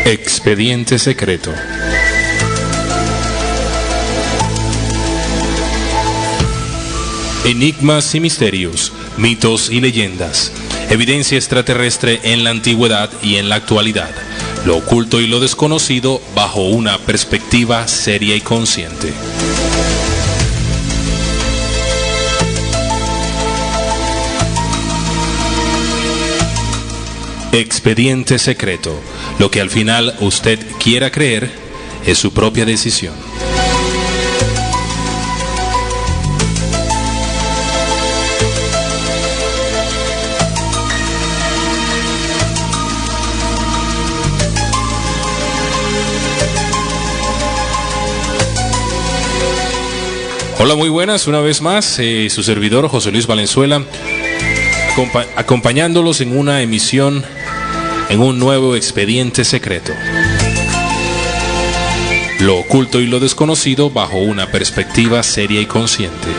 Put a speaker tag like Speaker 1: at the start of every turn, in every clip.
Speaker 1: Expediente secreto. Enigmas y misterios, mitos y leyendas, evidencia extraterrestre en la antigüedad y en la actualidad, lo oculto y lo desconocido bajo una perspectiva seria y consciente. Expediente secreto. Lo que al final usted quiera creer es su propia decisión. Hola, muy buenas, una vez más, su servidor José Luis Valenzuela, acompañándolos en una emisión, en un nuevo expediente secreto. Lo oculto y lo desconocido bajo una perspectiva seria y consciente.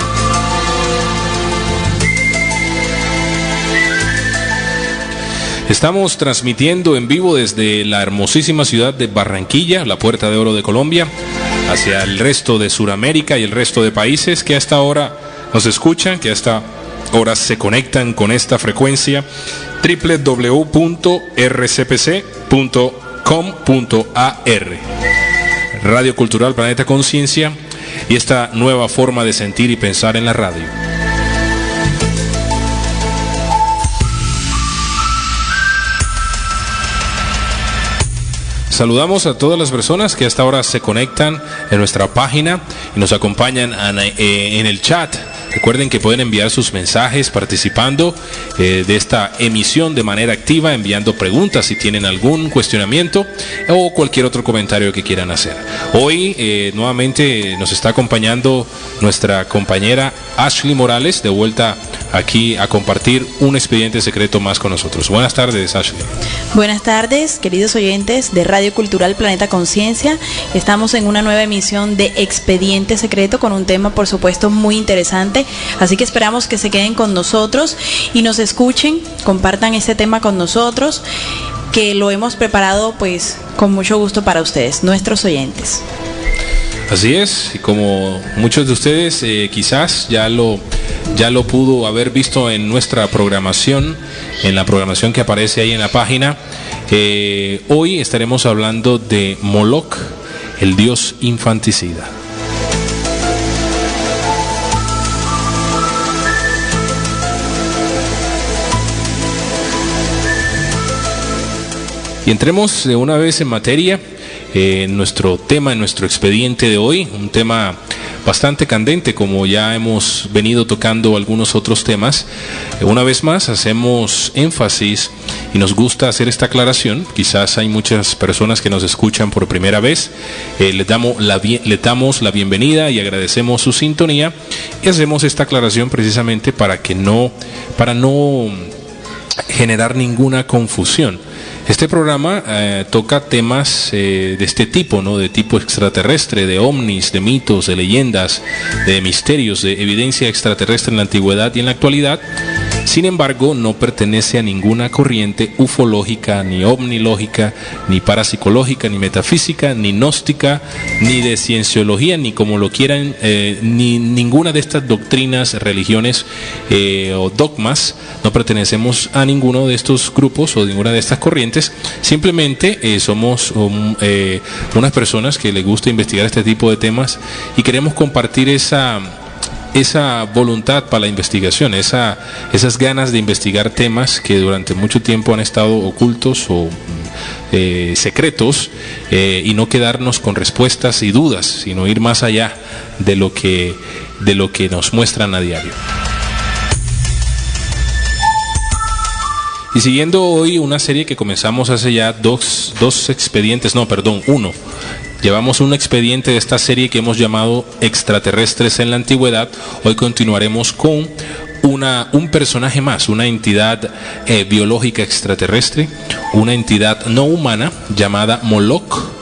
Speaker 1: Estamos transmitiendo en vivo desde la hermosísima ciudad de Barranquilla, la Puerta de Oro de Colombia, hacia el resto de Sudamérica y el resto de países que hasta ahora nos escuchan, que hasta ahora se conectan con esta frecuencia www.rcpc.com.ar, Radio Cultural Planeta Conciencia, y esta nueva forma de sentir y pensar en la radio. Saludamos a todas las personas que hasta ahora se conectan en nuestra página y nos acompañan en el chat. Recuerden que pueden enviar sus mensajes participando de esta emisión de manera activa, enviando preguntas si tienen algún cuestionamiento o cualquier otro comentario que quieran hacer. Hoy nuevamente nos está acompañando nuestra compañera Ashley Morales, de vuelta aquí a compartir un expediente secreto más con nosotros. Buenas tardes, Ashley.
Speaker 2: Buenas tardes, queridos oyentes de Radio Cultural Planeta Conciencia. Estamos en una nueva emisión de Expediente Secreto con un tema, por supuesto, muy interesante. Así que esperamos que se queden con nosotros y nos escuchen, compartan este tema con nosotros, que lo hemos preparado pues con mucho gusto para ustedes, nuestros oyentes.
Speaker 1: Así es, y como muchos de ustedes quizás ya lo pudo haber visto en nuestra programación, en la programación que aparece ahí en la página, hoy estaremos hablando de Moloch, el dios infanticida. Y entremos de una vez en materia, en nuestro tema, en nuestro expediente de hoy, un tema bastante candente, como ya hemos venido tocando algunos otros temas. Una vez más hacemos énfasis y nos gusta hacer esta aclaración. Quizás hay muchas personas que nos escuchan por primera vez. Le damos la bienvenida y agradecemos su sintonía, y hacemos esta aclaración precisamente para no generar ninguna confusión. Este programa toca temas de este tipo, ¿no? De tipo extraterrestre, de ovnis, de mitos, de leyendas, de misterios, de evidencia extraterrestre en la antigüedad y en la actualidad. Sin embargo, no pertenece a ninguna corriente ufológica, ni ovnilógica, ni parapsicológica, ni metafísica, ni gnóstica, ni de cienciología, ni como lo quieran, ni ninguna de estas doctrinas, religiones o dogmas. No pertenecemos a ninguno de estos grupos o ninguna de estas corrientes. Simplemente somos unas personas que les gusta investigar este tipo de temas y queremos compartir esa voluntad para la investigación, esas ganas de investigar temas que durante mucho tiempo han estado ocultos o secretos, y no quedarnos con respuestas y dudas, sino ir más allá de lo que nos muestran a diario. Y siguiendo hoy una serie que comenzamos hace ya uno. Llevamos un expediente de esta serie que hemos llamado Extraterrestres en la Antigüedad. Hoy continuaremos con un personaje más, una entidad biológica extraterrestre, una entidad no humana llamada Moloch,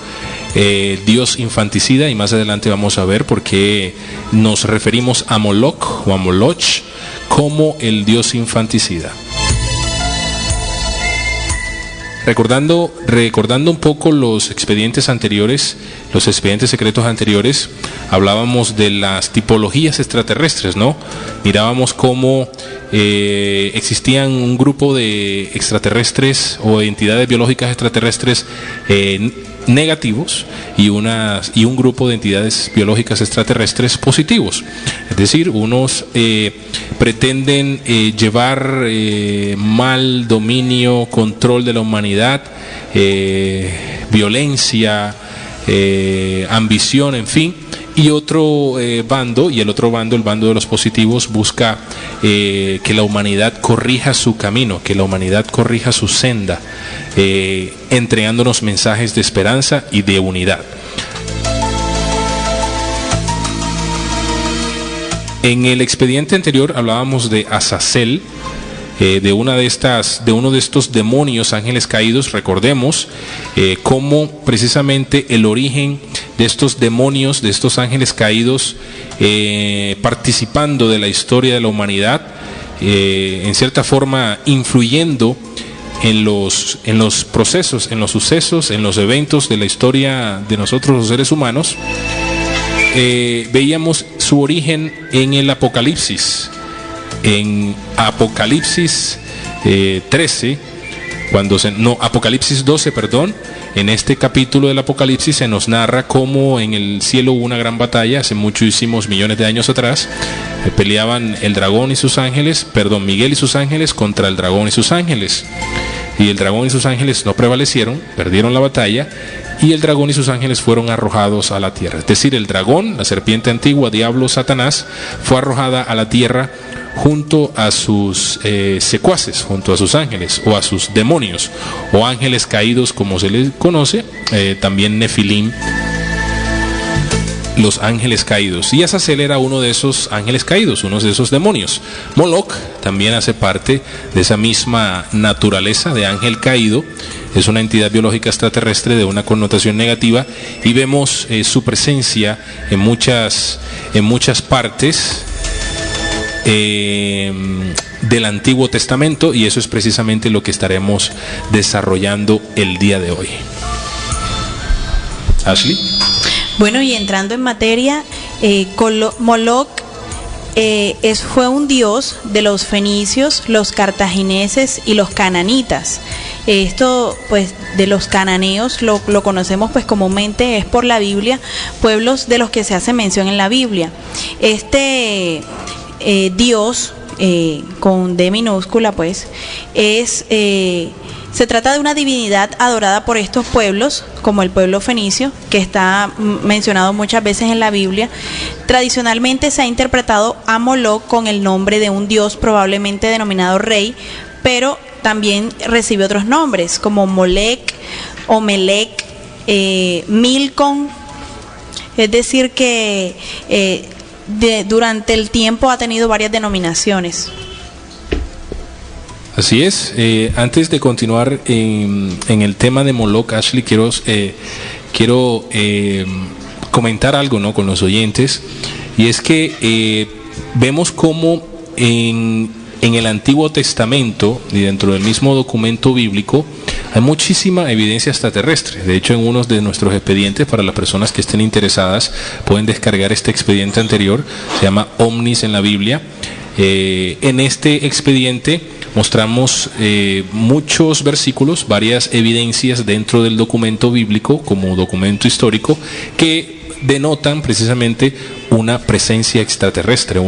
Speaker 1: dios infanticida, y más adelante vamos a ver por qué nos referimos a Moloch o a Moloch como el dios infanticida. recordando un poco los expedientes anteriores, los expedientes secretos anteriores, hablábamos de las tipologías extraterrestres, ¿no? Mirábamos cómo existían un grupo de extraterrestres o entidades biológicas extraterrestres negativos y un grupo de entidades biológicas extraterrestres positivos. Es decir, unos pretenden llevar mal, dominio, control de la humanidad, violencia, ambición, en fin. Y otro bando, el bando de los positivos, busca que la humanidad corrija su camino, que la humanidad corrija su senda, entregándonos mensajes de esperanza y de unidad. En el expediente anterior hablábamos de Azazel, de uno de estos demonios, ángeles caídos. Recordemos cómo precisamente el origen de estos demonios, de estos ángeles caídos, participando de la historia de la humanidad, en cierta forma influyendo en los procesos, en los sucesos, en los eventos de la historia de nosotros los seres humanos. Veíamos su origen en el Apocalipsis. En Apocalipsis 13, Apocalipsis 12, perdón. En este capítulo del Apocalipsis se nos narra cómo en el cielo hubo una gran batalla hace muchísimos millones de años atrás. Peleaban el dragón y sus ángeles, Miguel y sus ángeles contra el dragón y sus ángeles. Y el dragón y sus ángeles no prevalecieron, perdieron la batalla, y el dragón y sus ángeles fueron arrojados a la tierra. Es decir, el dragón, la serpiente antigua, diablo, Satanás, fue arrojada a la tierra junto a sus secuaces, junto a sus ángeles o a sus demonios o ángeles caídos, como se les conoce, también Nefilim, los ángeles caídos. Y Azazel era uno de esos ángeles caídos, uno de esos demonios. Moloch también hace parte de esa misma naturaleza de ángel caído. Es una entidad biológica extraterrestre de una connotación negativa, y vemos su presencia en muchas partes del Antiguo Testamento, y eso es precisamente lo que estaremos desarrollando el día de hoy. Ashley.
Speaker 2: Bueno, y entrando en materia, Moloch fue un dios de los fenicios, los cartagineses y los cananitas. Esto, pues, de los cananeos lo conocemos pues comúnmente es por la Biblia, pueblos de los que se hace mención en la Biblia. Este Dios, con D minúscula, pues, se trata de una divinidad adorada por estos pueblos, como el pueblo fenicio, que está mencionado muchas veces en la Biblia. Tradicionalmente se ha interpretado a Moloch con el nombre de un dios probablemente denominado rey, pero también recibe otros nombres como Molec o Melec, Milcom. Es decir que durante el tiempo ha tenido varias denominaciones.
Speaker 1: Así es. Antes de continuar en el tema de Moloch, Ashley, quiero comentar algo, ¿no?, con los oyentes, y es que vemos cómo en el Antiguo Testamento y dentro del mismo documento bíblico hay muchísima evidencia extraterrestre. De hecho, en uno de nuestros expedientes, para las personas que estén interesadas, pueden descargar este expediente anterior, se llama Ovnis en la Biblia. En este expediente mostramos muchos versículos, varias evidencias dentro del documento bíblico como documento histórico que denotan precisamente una presencia extraterrestre,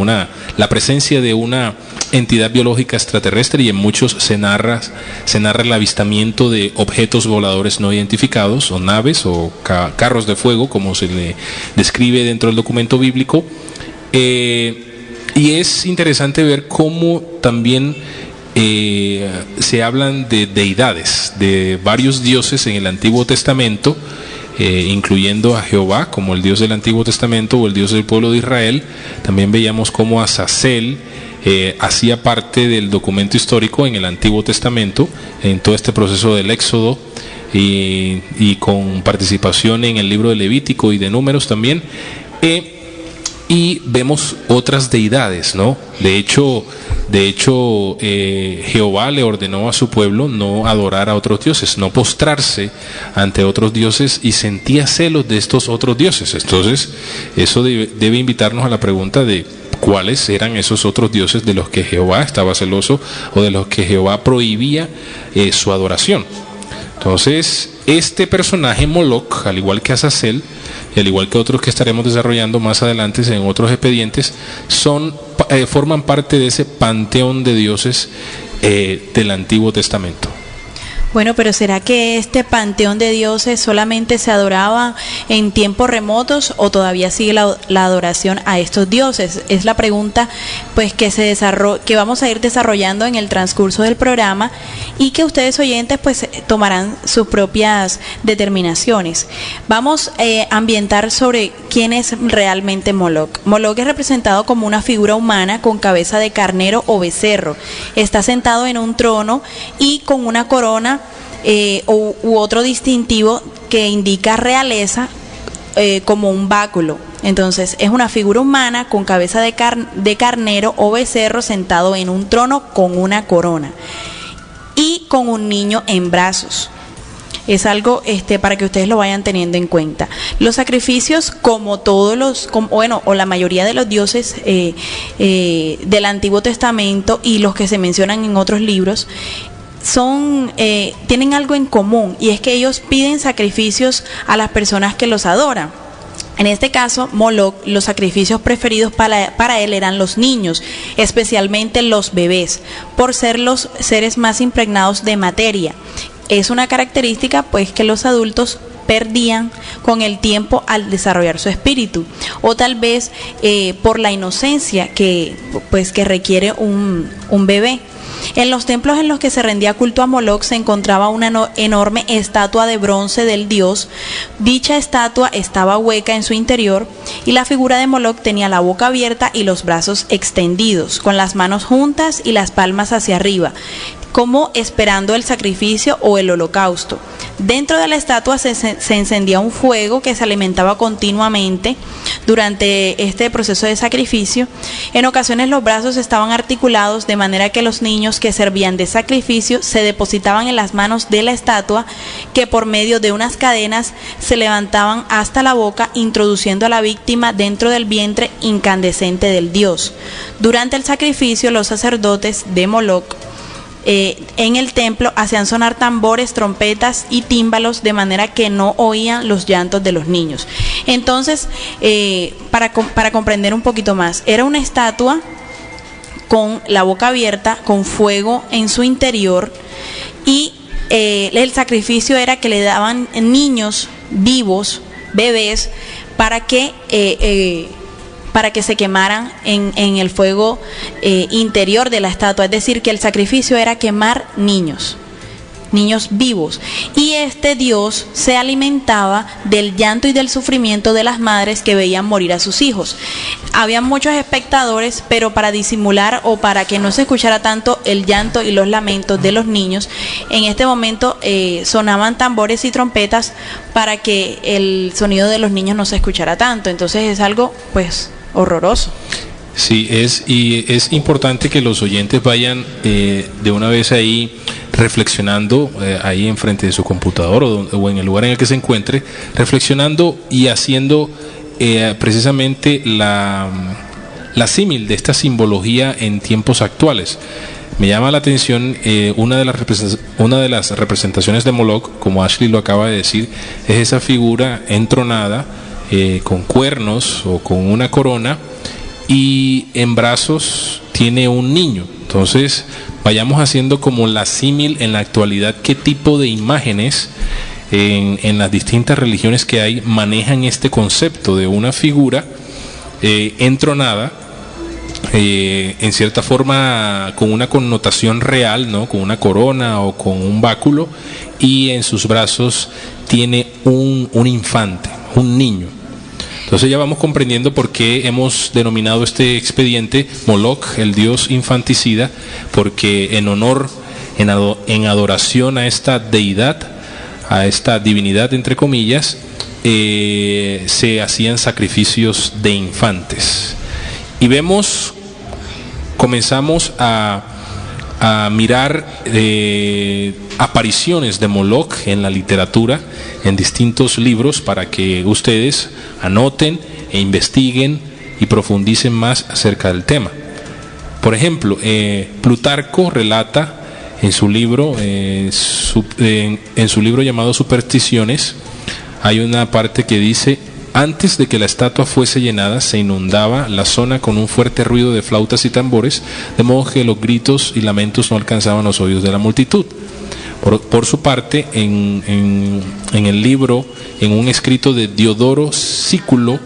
Speaker 1: la presencia de una entidad biológica extraterrestre, y en muchos se narra el avistamiento de objetos voladores no identificados, o naves o carros de fuego, como se le describe dentro del documento bíblico. Y es interesante ver cómo también se hablan de deidades, de varios dioses en el Antiguo Testamento, incluyendo a Jehová como el Dios del Antiguo Testamento o el Dios del pueblo de Israel. También veíamos cómo Azazel hacía parte del documento histórico en el Antiguo Testamento, en todo este proceso del Éxodo, y con participación en el libro de Levítico y de Números también. y vemos otras deidades, ¿no? De hecho, Jehová le ordenó a su pueblo no adorar a otros dioses, no postrarse ante otros dioses, y sentía celos de estos otros dioses. Entonces, eso debe invitarnos a la pregunta de cuáles eran esos otros dioses de los que Jehová estaba celoso o de los que Jehová prohibía su adoración. Entonces, este personaje Moloch, al igual que Azazel, y al igual que otros que estaremos desarrollando más adelante en otros expedientes, forman parte de ese panteón de dioses del Antiguo Testamento.
Speaker 2: Bueno, pero ¿será que este panteón de dioses solamente se adoraba en tiempos remotos o todavía sigue la adoración a estos dioses? Es la pregunta pues que vamos a ir desarrollando en el transcurso del programa y que ustedes oyentes pues tomarán sus propias determinaciones. Vamos a ambientar sobre quién es realmente Moloch. Moloch es representado como una figura humana con cabeza de carnero o becerro. Está sentado en un trono y con una corona u otro distintivo que indica realeza, como un báculo. Entonces es una figura humana con cabeza de carnero o becerro sentado en un trono con una corona y con un niño en brazos. Es algo para que ustedes lo vayan teniendo en cuenta. Los sacrificios, como todos o la mayoría de los dioses del Antiguo Testamento y los que se mencionan en otros libros, tienen algo en común, y es que ellos piden sacrificios a las personas que los adoran. En este caso, Moloch, los sacrificios preferidos para él eran los niños, especialmente los bebés, por ser los seres más impregnados de materia. Es una característica pues que los adultos perdían con el tiempo al desarrollar su espíritu, o tal vez por la inocencia que requiere un bebé. En los templos en los que se rendía culto a Moloch se encontraba una enorme estatua de bronce del dios. Dicha estatua estaba hueca en su interior y la figura de Moloch tenía la boca abierta y los brazos extendidos, con las manos juntas y las palmas hacia arriba, como esperando el sacrificio o el holocausto. Dentro de la estatua se encendía un fuego que se alimentaba continuamente durante este proceso de sacrificio. En ocasiones los brazos estaban articulados de manera que los niños que servían de sacrificio se depositaban en las manos de la estatua, que por medio de unas cadenas se levantaban hasta la boca, introduciendo a la víctima dentro del vientre incandescente del dios. Durante el sacrificio, los sacerdotes de Moloch en el templo hacían sonar tambores, trompetas y tímbalos, de manera que no oían los llantos de los niños. Entonces, para comprender un poquito más, era una estatua con la boca abierta, con fuego en su interior, y el sacrificio era que le daban niños vivos, bebés, para que se quemaran en el fuego interior de la estatua. Es decir, que el sacrificio era quemar niños vivos, y este dios se alimentaba del llanto y del sufrimiento de las madres que veían morir a sus hijos. Había muchos espectadores, pero para disimular o para que no se escuchara tanto el llanto y los lamentos de los niños, en este momento sonaban tambores y trompetas para que el sonido de los niños no se escuchara tanto. Entonces es algo pues horroroso.
Speaker 1: Sí, es importante que los oyentes vayan de una vez ahí reflexionando, ahí enfrente de su computador o en el lugar en el que se encuentre, reflexionando y haciendo precisamente la símil de esta simbología en tiempos actuales. Me llama la atención una de las representaciones de Moloch, como Ashley lo acaba de decir, es esa figura entronada con cuernos o con una corona, y en brazos tiene un niño. Entonces vayamos haciendo como la símil en la actualidad, qué tipo de imágenes en las distintas religiones que hay manejan este concepto de una figura entronada, en cierta forma con una connotación real, ¿no? Con una corona o con un báculo, y en sus brazos tiene un infante, un niño. Entonces ya vamos comprendiendo por qué hemos denominado este expediente Moloch, el dios infanticida, porque en honor, en adoración a esta deidad, a esta divinidad entre comillas, se hacían sacrificios de infantes. Y comenzamos a mirar apariciones de Moloch en la literatura, en distintos libros, para que ustedes anoten e investiguen y profundicen más acerca del tema. Por ejemplo, Plutarco relata en su libro, en su libro llamado Supersticiones, hay una parte que dice: antes de que la estatua fuese llenada, se inundaba la zona con un fuerte ruido de flautas y tambores, de modo que los gritos y lamentos no alcanzaban los oídos de la multitud. Por su parte, en el libro, en un escrito de Diodoro Sículo,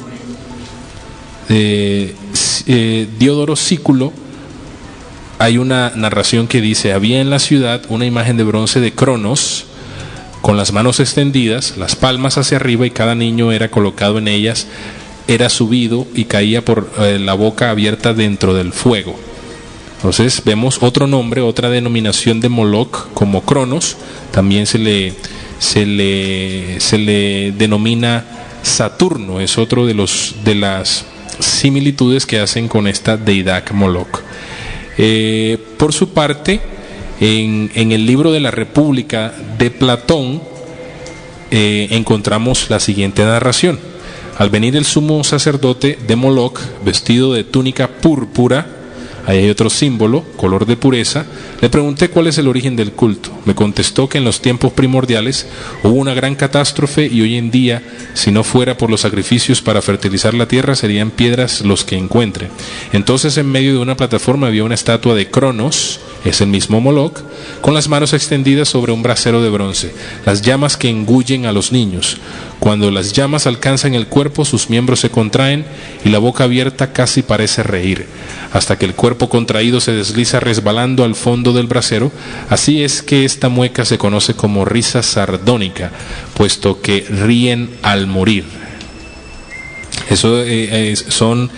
Speaker 1: hay una narración que dice: había en la ciudad una imagen de bronce de Cronos, con las manos extendidas, las palmas hacia arriba, y cada niño era colocado en ellas, era subido y caía por la boca abierta dentro del fuego. Entonces vemos otro nombre, otra denominación de Moloch como Cronos. También se le denomina Saturno, es otro de las similitudes que hacen con esta deidad Moloch. Por su parte, en el libro de la República de Platón encontramos la siguiente narración: al venir el sumo sacerdote de Moloch, vestido de túnica púrpura, ahí hay otro símbolo, color de pureza, le pregunté cuál es el origen del culto. Me contestó que en los tiempos primordiales hubo una gran catástrofe, y hoy en día, si no fuera por los sacrificios para fertilizar la tierra, serían piedras los que encuentre. Entonces, en medio de una plataforma había una estatua de Cronos, es el mismo Moloch, con las manos extendidas sobre un brasero de bronce, las llamas que engullen a los niños. Cuando las llamas alcanzan el cuerpo, sus miembros se contraen y la boca abierta casi parece reír, hasta que el cuerpo contraído se desliza resbalando al fondo del brasero. Así es que esta mueca se conoce como risa sardónica, puesto que ríen al morir. Eso son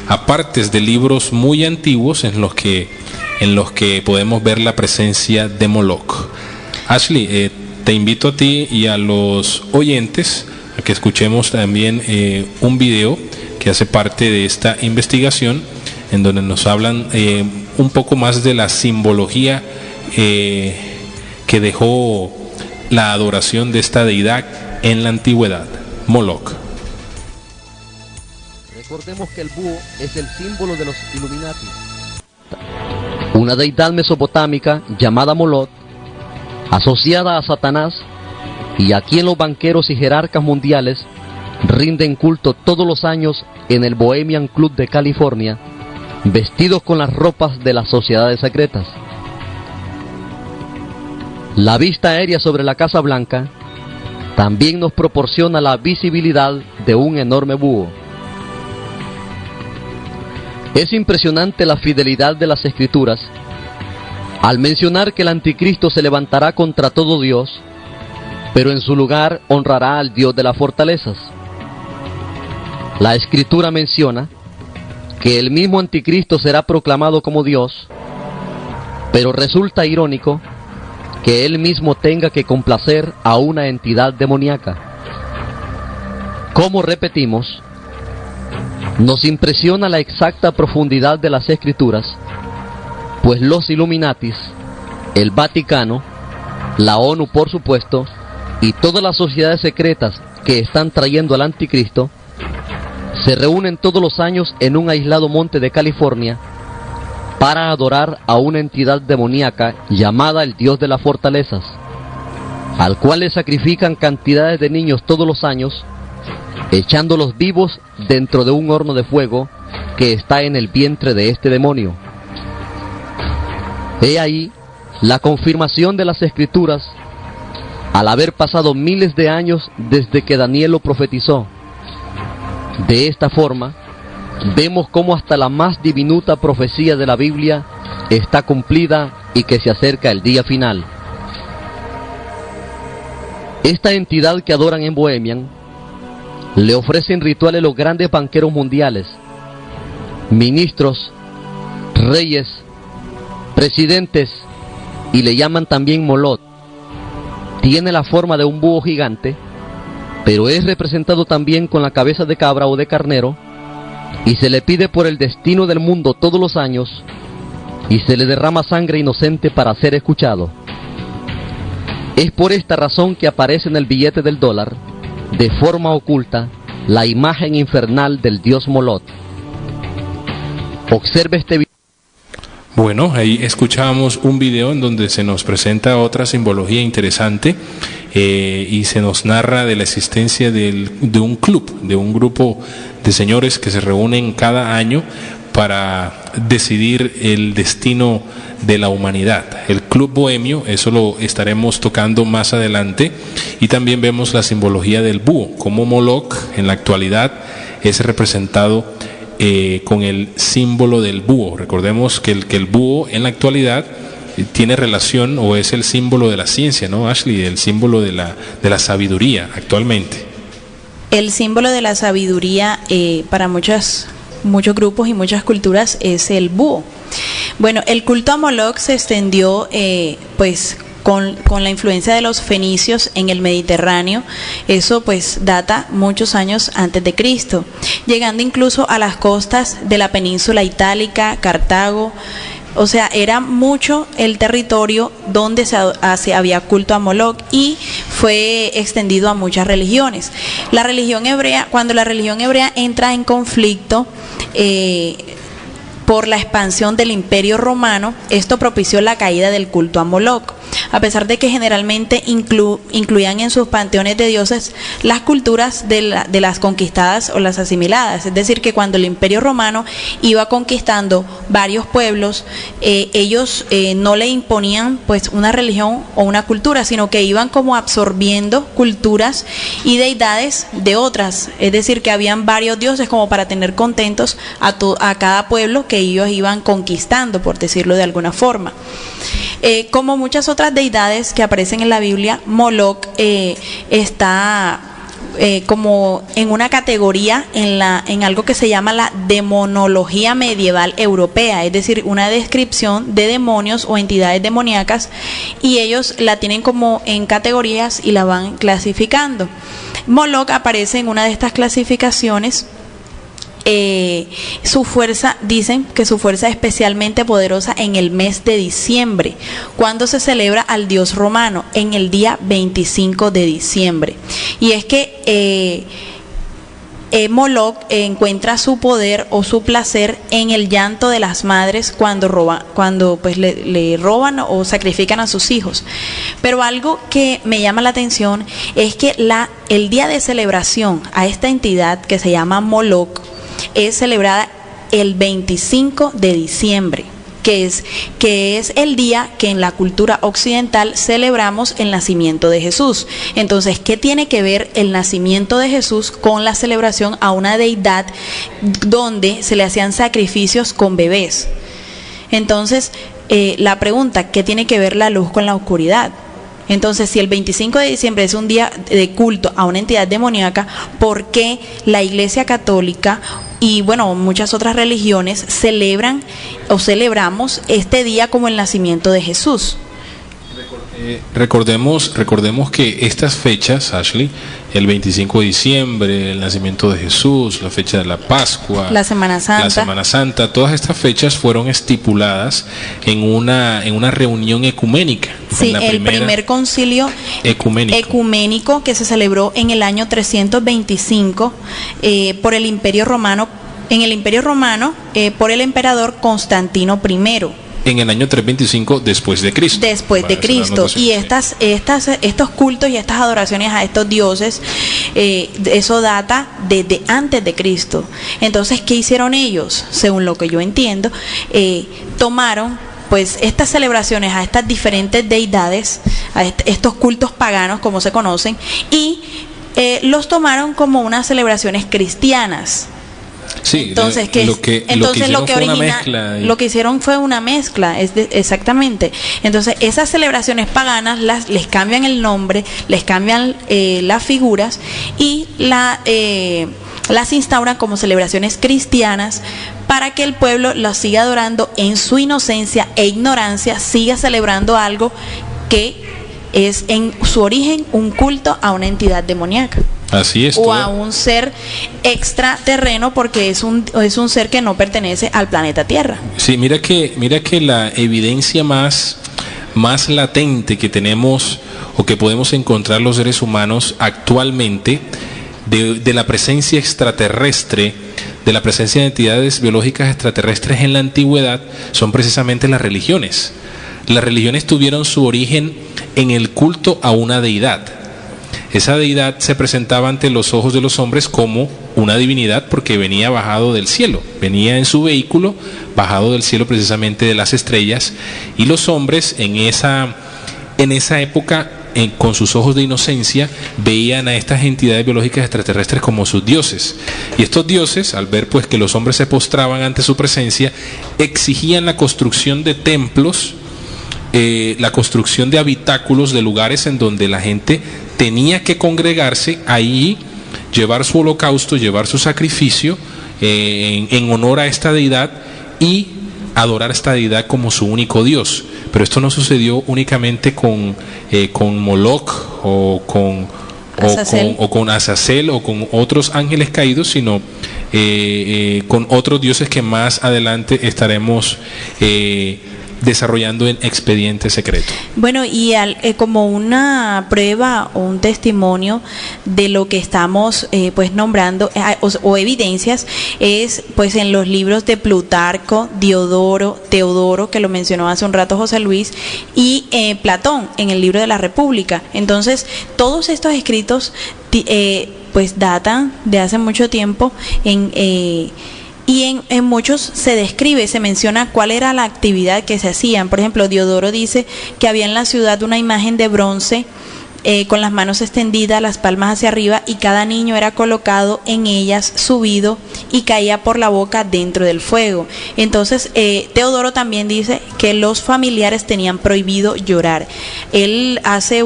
Speaker 1: apartes de libros muy antiguos en los que podemos ver la presencia de Moloch. Ashley, te invito a ti y a los oyentes a que escuchemos también un video que hace parte de esta investigación, en donde nos hablan un poco más de la simbología que dejó la adoración de esta deidad en la antigüedad, Moloch.
Speaker 3: Recordemos que el búho es el símbolo de los Illuminati, una deidad mesopotámica llamada Moloch, asociada a Satanás, y a quien los banqueros y jerarcas mundiales rinden culto todos los años en el Bohemian Club de California, vestidos con las ropas de las sociedades secretas. La vista aérea sobre la Casa Blanca también nos proporciona la visibilidad de un enorme búho. Es impresionante la fidelidad de las Escrituras al mencionar que el anticristo se levantará contra todo Dios, pero en su lugar honrará al Dios de las fortalezas. La Escritura menciona que el mismo anticristo será proclamado como Dios, pero resulta irónico que él mismo tenga que complacer a una entidad demoníaca. Como repetimos, nos impresiona la exacta profundidad de las Escrituras, pues los Illuminatis, el Vaticano, la ONU por supuesto, y todas las sociedades secretas que están trayendo al anticristo, se reúnen todos los años en un aislado monte de California para adorar a una entidad demoníaca llamada el Dios de las fortalezas, al cual le sacrifican cantidades de niños todos los años, echándolos vivos dentro de un horno de fuego que está en el vientre de este demonio. He ahí la confirmación de las Escrituras, al haber pasado miles de años desde que Daniel lo profetizó. De esta forma, vemos cómo hasta la más diminuta profecía de la Biblia está cumplida y que se acerca el día final. Esta entidad que adoran en Bohemian le ofrecen rituales los grandes banqueros mundiales, ministros, reyes, presidentes, y le llaman también Moloch. Tiene la forma de un búho gigante pero es representado también con la cabeza de cabra o de carnero, y se le pide por el destino del mundo todos los años, y se le derrama sangre inocente para ser escuchado. Es por esta razón que aparece en el billete del dólar, de forma oculta, la imagen infernal del dios Moloch. Observe este video.
Speaker 1: Bueno, ahí escuchábamos un video en donde se nos presenta otra simbología interesante y se nos narra de la existencia de un club, de un grupo de señores que se reúnen cada año para decidir el destino de la humanidad. El Club Bohemio, eso lo estaremos tocando más adelante, y también vemos la simbología del búho, como Moloch en la actualidad es representado con el símbolo del búho. Recordemos que el búho en la actualidad tiene relación o es el símbolo de la ciencia, ¿no, Ashley? El símbolo de la sabiduría actualmente.
Speaker 2: El símbolo de la sabiduría para muchos grupos y muchas culturas es el búho. Bueno, el culto a Moloch se extendió pues con la influencia de los fenicios en el Mediterráneo. Eso pues data muchos años antes de Cristo, llegando incluso a las costas de la península itálica, Cartago. O sea, era mucho el territorio donde se había culto a Moloch, y fue extendido a muchas religiones. La religión hebrea, cuando la religión hebrea entra en conflicto por la expansión del Imperio Romano, esto propició la caída del culto a Moloch. A pesar de que generalmente incluían en sus panteones de dioses las culturas de las conquistadas o las asimiladas. Es decir, que cuando el Imperio Romano iba conquistando varios pueblos, ellos no le imponían pues una religión o una cultura, sino que iban como absorbiendo culturas y deidades de otras. Es decir, que habían varios dioses como para tener contentos a cada pueblo que ellos iban conquistando, por decirlo de alguna forma. Como muchas otras deidades que aparecen en la Biblia, Moloch está como en una categoría en algo que se llama la demonología medieval europea, es decir, una descripción de demonios o entidades demoníacas, y ellos la tienen como en categorías y la van clasificando. Moloch aparece en una de estas clasificaciones. Su fuerza, dicen que su fuerza es especialmente poderosa en el mes de diciembre, cuando se celebra al dios romano, en el día 25 de diciembre. Y es que Moloch encuentra su poder o su placer en el llanto de las madres cuando pues le roban o sacrifican a sus hijos. Pero algo que me llama la atención es que el día de celebración a esta entidad que se llama Moloch es celebrada el 25 de diciembre, que es el día que en la cultura occidental celebramos el nacimiento de Jesús. Entonces, ¿qué tiene que ver el nacimiento de Jesús con la celebración a una deidad donde se le hacían sacrificios con bebés? Entonces, la pregunta, ¿qué tiene que ver la luz con la oscuridad? Entonces, si el 25 de diciembre es un día de culto a una entidad demoníaca, ¿por qué la Iglesia Católica y bueno, muchas otras religiones celebran o celebramos este día como el nacimiento de Jesús?
Speaker 1: Recordemos que estas fechas, Ashley, el 25 de diciembre, el nacimiento de Jesús, la fecha de la Pascua,
Speaker 2: la Semana Santa, todas estas fechas fueron estipuladas en una reunión ecuménica. Sí, el primer concilio ecuménico que se celebró en el año 325 por el Imperio Romano, por el emperador Constantino I.
Speaker 1: En el año 325 después de Cristo.
Speaker 2: Y estos cultos y estas adoraciones a estos dioses, eso data desde antes de Cristo. Entonces, ¿qué hicieron ellos? Según lo que yo entiendo, tomaron pues estas celebraciones a estas diferentes deidades, a estos cultos paganos como se conocen, y los tomaron como unas celebraciones cristianas.
Speaker 1: Sí,
Speaker 2: entonces, lo que hicieron fue una mezcla, exactamente. Entonces, esas celebraciones paganas les cambian el nombre, les cambian las figuras y las instauran como celebraciones cristianas para que el pueblo las siga adorando en su inocencia e ignorancia, siga celebrando algo que es en su origen un culto a una entidad demoníaca.
Speaker 1: Así es.
Speaker 2: O a un ser extraterreno, porque es un ser que no pertenece al planeta Tierra.
Speaker 1: Sí, mira que la evidencia más latente que tenemos o que podemos encontrar los seres humanos actualmente de la presencia extraterrestre, de la presencia de entidades biológicas extraterrestres en la antigüedad, son precisamente las religiones. Las religiones tuvieron su origen en el culto a una deidad. Esa deidad se presentaba ante los ojos de los hombres como una divinidad porque venía bajado del cielo, venía en su vehículo bajado del cielo, precisamente de las estrellas, y los hombres en esa época, con sus ojos de inocencia, veían a estas entidades biológicas extraterrestres como sus dioses. Y estos dioses, al ver pues que los hombres se postraban ante su presencia, exigían la construcción de templos, la construcción de habitáculos, de lugares en donde la gente tenía que congregarse, ahí llevar su holocausto, llevar su sacrificio en honor a esta deidad y adorar a esta deidad como su único Dios. Pero esto no sucedió únicamente con Moloch o con Azazel o con otros ángeles caídos, sino con otros dioses que más adelante estaremos desarrollando en Expediente Secreto.
Speaker 2: Bueno, y como una prueba o un testimonio de lo que estamos pues nombrando o evidencias, es pues en los libros de Plutarco, Diodoro, Teodoro, que lo mencionó hace un rato José Luis, y Platón en el libro de la República. Entonces, todos estos escritos pues datan de hace mucho tiempo y en muchos se describe, se menciona cuál era la actividad que se hacían. Por ejemplo, Diodoro dice que había en la ciudad una imagen de bronce con las manos extendidas, las palmas hacia arriba, y cada niño era colocado en ellas, subido, y caía por la boca dentro del fuego. Entonces, Teodoro también dice que los familiares tenían prohibido llorar. Él hace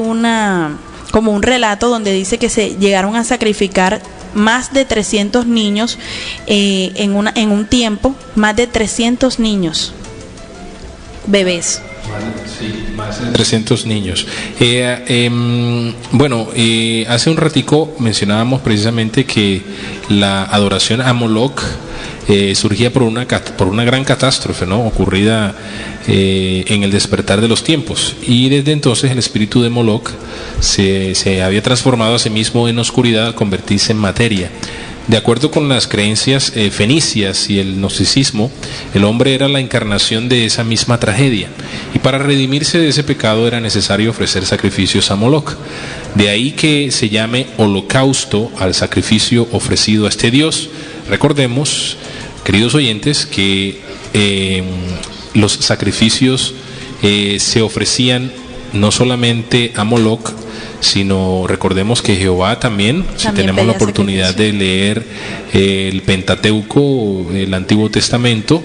Speaker 2: como un relato donde dice que se llegaron a sacrificar más de 300 niños en un tiempo, más de 300 niños, bebés.
Speaker 1: Sí, más de 300 niños. Hace un ratico mencionábamos precisamente que la adoración a Moloch surgía por una gran catástrofe, ¿no?, ocurrida en el despertar de los tiempos, y desde entonces el espíritu de Moloch se había transformado a sí mismo en oscuridad al convertirse en materia. De acuerdo con las creencias fenicias y el gnosticismo, el hombre era la encarnación de esa misma tragedia, y para redimirse de ese pecado era necesario ofrecer sacrificios a Moloch. De ahí que se llame holocausto al sacrificio ofrecido a este dios. Recordemos, queridos oyentes, que los sacrificios se ofrecían no solamente a Moloch, sino recordemos que Jehová también si tenemos la oportunidad de leer el Pentateuco, el Antiguo Testamento,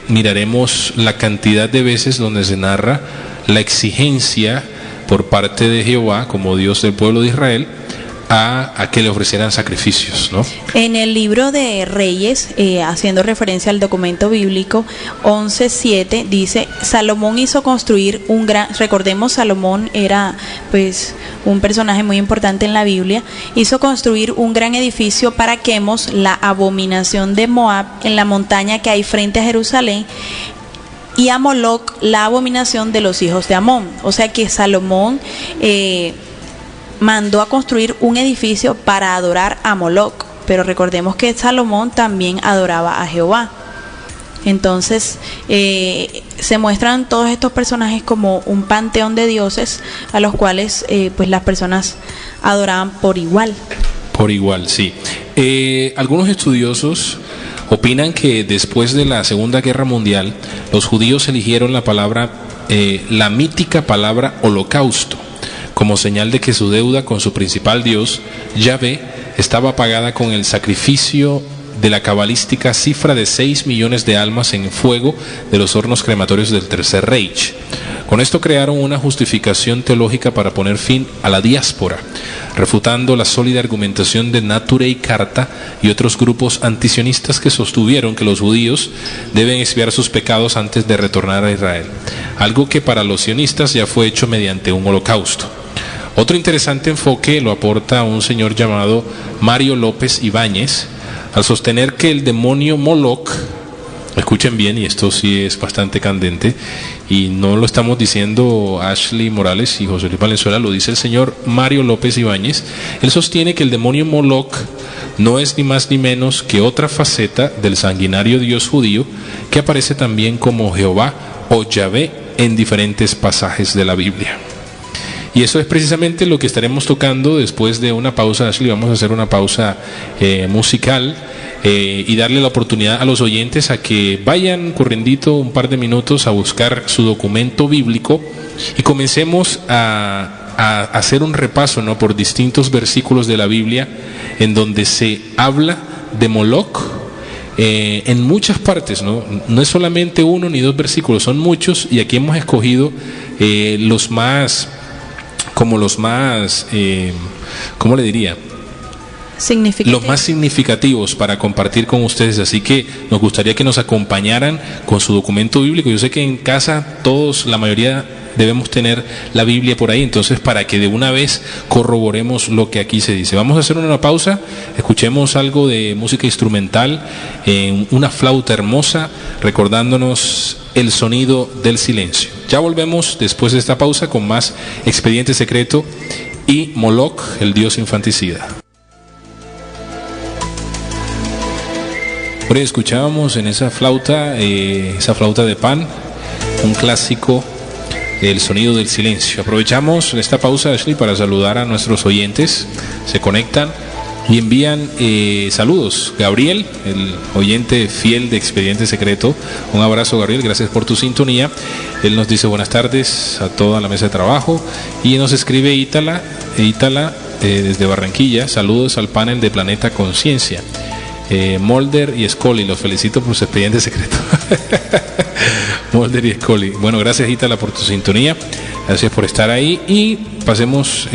Speaker 1: miraremos la cantidad de veces donde se narra la exigencia por parte de Jehová como Dios del pueblo de Israel a que le ofrecieran sacrificios, ¿no?
Speaker 2: En el libro de Reyes, haciendo referencia al documento bíblico 11:7, dice: Salomón hizo construir recordemos, Salomón era pues un personaje muy importante en la Biblia, hizo construir un gran edificio para Quemos, la abominación de Moab, en la montaña que hay frente a Jerusalén, y a Moloch, la abominación de los hijos de Amón. O sea que Salomón mandó a construir un edificio para adorar a Moloch, pero recordemos que Salomón también adoraba a Jehová. Entonces se muestran todos estos personajes como un panteón de dioses a los cuales pues las personas adoraban por igual.
Speaker 1: Por igual, sí. Algunos estudiosos opinan que después de la Segunda Guerra Mundial los judíos eligieron la mítica palabra holocausto como señal de que su deuda con su principal dios, Yahvé, estaba pagada con el sacrificio de la cabalística cifra de 6 millones de almas en fuego de los hornos crematorios del Tercer Reich. Con esto crearon una justificación teológica para poner fin a la diáspora, refutando la sólida argumentación de Nature y Carta y otros grupos antisionistas que sostuvieron que los judíos deben expiar sus pecados antes de retornar a Israel, algo que para los sionistas ya fue hecho mediante un holocausto. Otro interesante enfoque lo aporta un señor llamado Mario López Ibáñez, al sostener que el demonio Moloch, escuchen bien, y esto sí es bastante candente, y no lo estamos diciendo Ashley Morales y José Luis Valenzuela, lo dice el señor Mario López Ibáñez. Él sostiene que el demonio Moloch no es ni más ni menos que otra faceta del sanguinario dios judío que aparece también como Jehová o Yahvé en diferentes pasajes de la Biblia. Y eso es precisamente lo que estaremos tocando después de una pausa. Ashley, vamos a hacer una pausa musical y darle la oportunidad a los oyentes a que vayan corriendito un par de minutos a buscar su documento bíblico y comencemos a hacer un repaso, ¿no?, por distintos versículos de la Biblia en donde se habla de Moloch en muchas partes, ¿no? No es solamente uno ni dos versículos, son muchos, y aquí hemos escogido los más, ¿cómo le diría? Los más significativos para compartir con ustedes. Así que nos gustaría que nos acompañaran con su documento bíblico. Yo sé que en casa todos, la mayoría, debemos tener la Biblia por ahí, entonces para que de una vez corroboremos lo que aquí se dice. Vamos a hacer una pausa, escuchemos algo de música instrumental, una flauta hermosa, recordándonos el sonido del silencio. Ya volvemos después de esta pausa con más Expediente Secreto y Moloch, el dios infanticida. Por ahí escuchábamos en esa flauta de Pan, un clásico, el sonido del silencio. Aprovechamos esta pausa, Ashley, para saludar a nuestros oyentes. Se conectan y envían saludos. Gabriel, el oyente fiel de Expediente Secreto, un abrazo, Gabriel, gracias por tu sintonía. Él nos dice buenas tardes a toda la mesa de trabajo, y nos escribe Ítala desde Barranquilla, saludos al panel de Planeta Conciencia. Mulder y Scully, los felicito por su Expediente Secreto. Mulder y Scully. Bueno, gracias, Ítala, por tu sintonía, gracias por estar ahí, y pasemos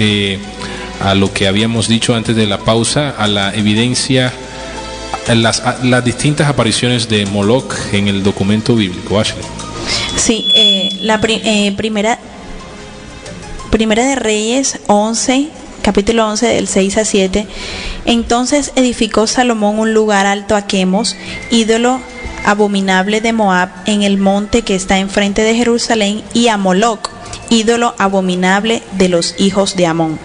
Speaker 1: a lo que habíamos dicho antes de la pausa, a la evidencia, las distintas apariciones de Moloch en el documento bíblico. Ashley.
Speaker 2: Sí, la primera de Reyes 11, capítulo 11, del 6 a 7. Entonces edificó Salomón un lugar alto a Quemos, ídolo abominable de Moab, en el monte que está enfrente de Jerusalén, y a Moloch, ídolo abominable de los hijos de Amón.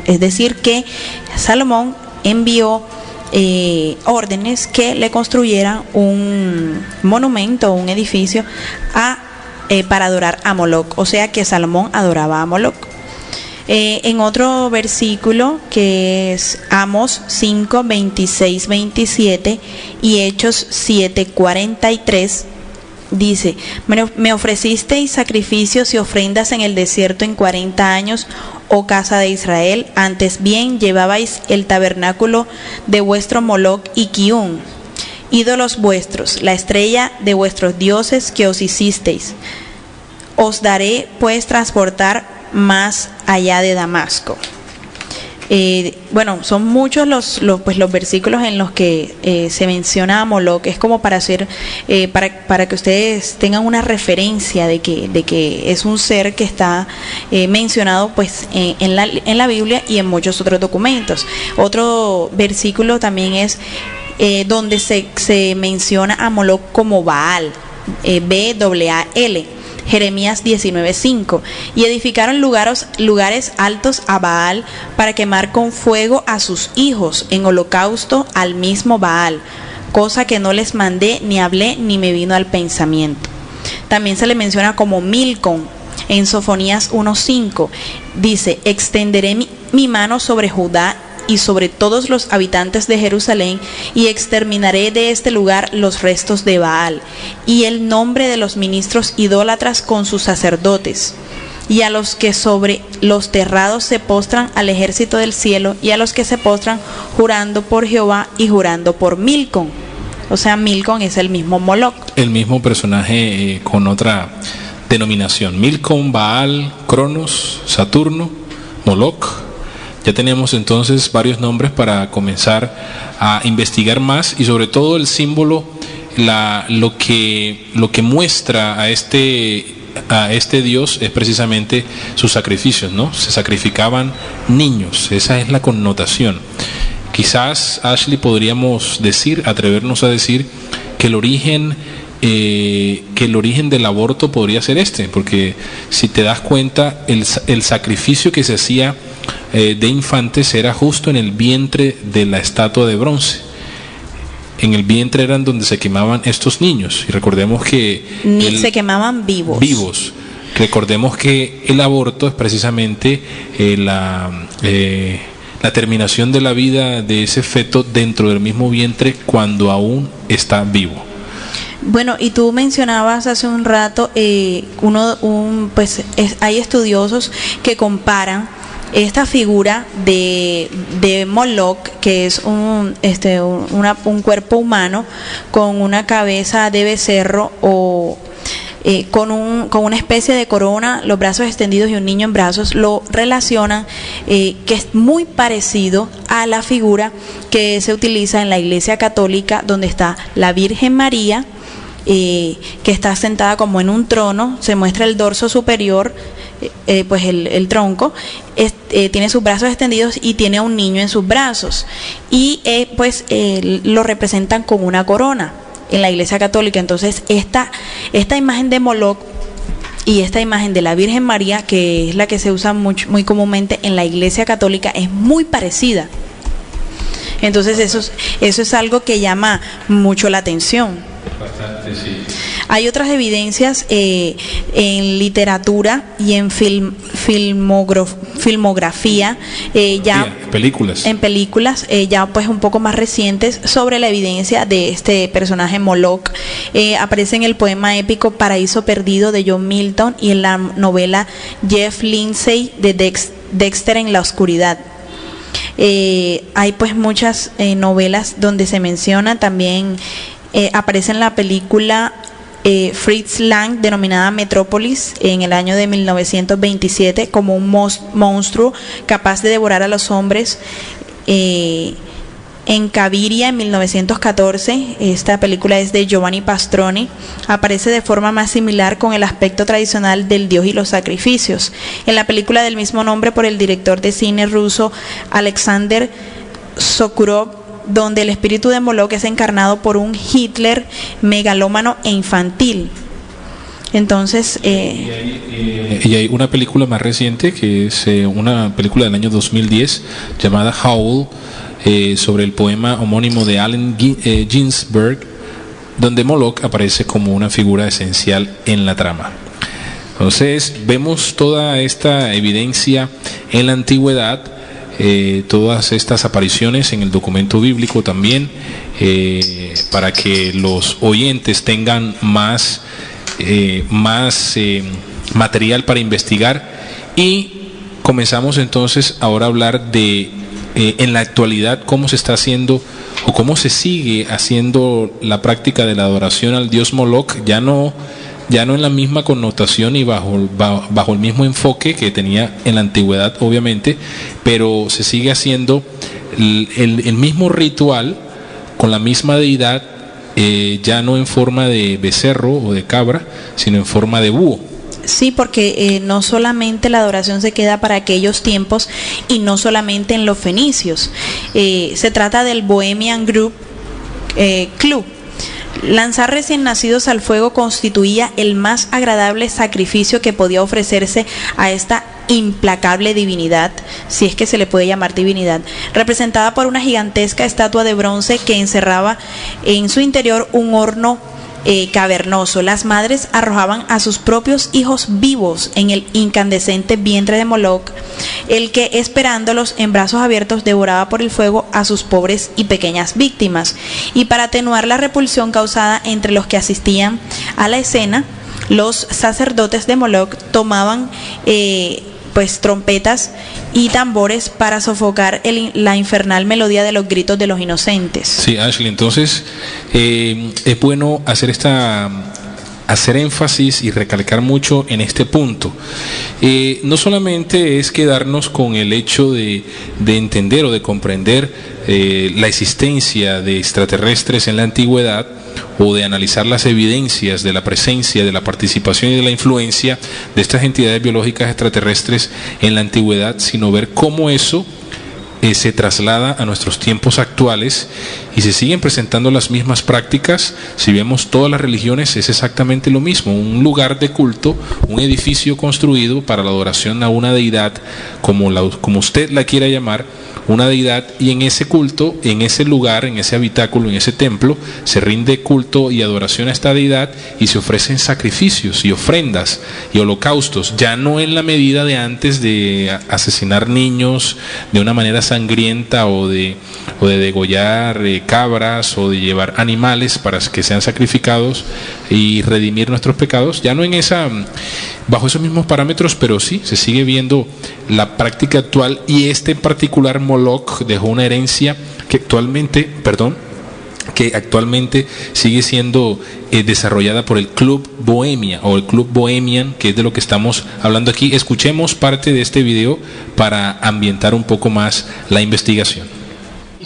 Speaker 2: Es decir, que Salomón envió órdenes que le construyeran un monumento, un edificio para adorar a Moloch, o sea que Salomón adoraba a Moloch. En otro versículo, que es Amos 5, 26, 27 y Hechos 7, 43, dice: me ofrecisteis sacrificios y ofrendas en el desierto en 40 años, oh casa de Israel. Antes bien llevabais el tabernáculo de vuestro Moloch y Kiun, ídolos vuestros, la estrella de vuestros dioses que os hicisteis. Os daré pues transportar más allá de Damasco. Bueno, son muchos los versículos en los que se menciona a Moloch. Es como para hacer para que ustedes tengan una referencia de que es un ser que está mencionado pues en la Biblia y en muchos otros documentos. Otro versículo también es donde se menciona a Moloch como Baal, B-A-A-L, Jeremías 19:5, y edificaron lugares altos a Baal para quemar con fuego a sus hijos en holocausto al mismo Baal, cosa que no les mandé ni hablé ni me vino al pensamiento. También se le menciona como Milcom en Sofonías 1:5, dice: extenderé mi mano sobre Judá y sobre todos los habitantes de Jerusalén, y exterminaré de este lugar los restos de Baal, y el nombre de los ministros idólatras con sus sacerdotes, y a los que sobre los terrados se postran al ejército del cielo, y a los que se postran jurando por Jehová y jurando por Milcom. O sea, Milcom es el mismo Moloch.
Speaker 1: El mismo personaje con otra denominación. Milcom, Baal, Cronos, Saturno, Moloch. Ya tenemos entonces varios nombres para comenzar a investigar más, y sobre todo el símbolo, lo que muestra a este a este Dios es precisamente sus sacrificios, ¿no? Se sacrificaban niños, esa es la connotación. Quizás, Ashley, podríamos atrevernos a decir que el origen del aborto podría ser porque si te das cuenta, el sacrificio que se hacía de infantes era justo en el vientre de la estatua de bronce. En el vientre eran donde se quemaban estos niños, y recordemos que
Speaker 2: se quemaban vivos.
Speaker 1: Recordemos que el aborto es precisamente la terminación de la vida de ese feto dentro del mismo vientre cuando aún está vivo.
Speaker 2: Bueno, y tú mencionabas hace un rato, hay estudiosos que comparan esta figura de Moloch, que es un cuerpo humano con una cabeza de becerro o con una especie de corona, los brazos extendidos y un niño en brazos, lo relacionan que es muy parecido a la figura que se utiliza en la Iglesia Católica, donde está la Virgen María, que está sentada como en un trono, se muestra el dorso superior, pues el tronco, tiene sus brazos extendidos y tiene a un niño en sus brazos, y lo representan con una corona en la Iglesia Católica. Entonces esta imagen de Moloch y esta imagen de la Virgen María, que es la que se usa muy comúnmente en la Iglesia Católica, es muy parecida. Entonces eso es algo que llama mucho la atención.
Speaker 1: Bastante, sí.
Speaker 2: Hay otras evidencias en literatura y en filmografía, en películas ya pues un poco más recientes, sobre la evidencia de este personaje Moloch. Aparece en el poema épico Paraíso Perdido de John Milton y en la novela Jeff Lindsay de Dexter en la oscuridad. Hay pues muchas novelas donde se menciona también. Aparece en la película Fritz Lang, denominada Metrópolis, en el año de 1927, como un monstruo capaz de devorar a los hombres. En Caviria, en 1914, esta película es de Giovanni Pastroni, aparece de forma más similar con el aspecto tradicional del dios y los sacrificios. En la película del mismo nombre, por el director de cine ruso Alexander Sokurov, donde el espíritu de Moloch es encarnado por un Hitler megalómano e infantil. Entonces
Speaker 1: y hay una película más reciente, que es una película del año 2010 llamada Howl, sobre el poema homónimo de Allen Ginsberg, donde Moloch aparece como una figura esencial en la trama. Entonces vemos toda esta evidencia en la antigüedad, todas estas apariciones en el documento bíblico también, para que los oyentes tengan más material para investigar. Y comenzamos entonces ahora a hablar de en la actualidad cómo se está haciendo o cómo se sigue haciendo la práctica de la adoración al dios Moloch, ya no en la misma connotación y bajo el mismo enfoque que tenía en la antigüedad, obviamente, pero se sigue haciendo el mismo ritual con la misma deidad, ya no en forma de becerro o de cabra, sino en forma de búho.
Speaker 2: Sí, porque no solamente la adoración se queda para aquellos tiempos y no solamente en los fenicios. Se trata del Bohemian Club. Lanzar recién nacidos al fuego constituía el más agradable sacrificio que podía ofrecerse a esta implacable divinidad, si es que se le puede llamar divinidad, representada por una gigantesca estatua de bronce que encerraba en su interior un horno cavernoso. Las madres arrojaban a sus propios hijos vivos en el incandescente vientre de Moloch, el que, esperándolos en brazos abiertos, devoraba por el fuego a sus pobres y pequeñas víctimas. Y para atenuar la repulsión causada entre los que asistían a la escena, los sacerdotes de Moloch tomaban trompetas y tambores para sofocar la infernal melodía de los gritos de los inocentes.
Speaker 1: Sí, Ashley, entonces es bueno hacer esta hacer énfasis y recalcar mucho en este punto. No solamente es quedarnos con el hecho de entender o de comprender la existencia de extraterrestres en la antigüedad, o de analizar las evidencias de la presencia, de la participación y de la influencia de estas entidades biológicas extraterrestres en la antigüedad, sino ver cómo eso se traslada a nuestros tiempos actuales y se siguen presentando las mismas prácticas. Si vemos todas las religiones, es exactamente lo mismo: un lugar de culto, un edificio construido para la adoración a una deidad, como usted la quiera llamar, una deidad, y en ese culto, en ese lugar, en ese habitáculo, en ese templo, se rinde culto y adoración a esta deidad y se ofrecen sacrificios y ofrendas y holocaustos, ya no en la medida de antes de asesinar niños de una manera sangrienta o de degollar cabras o de llevar animales para que sean sacrificados y redimir nuestros pecados, ya no bajo esos mismos parámetros, pero sí se sigue viendo la práctica actual, y este en particular Moloch dejó una herencia que actualmente sigue siendo desarrollada por el Club Bohemia o el Club Bohemian, que es de lo que estamos hablando aquí. Escuchemos parte de este video para ambientar un poco más la investigación.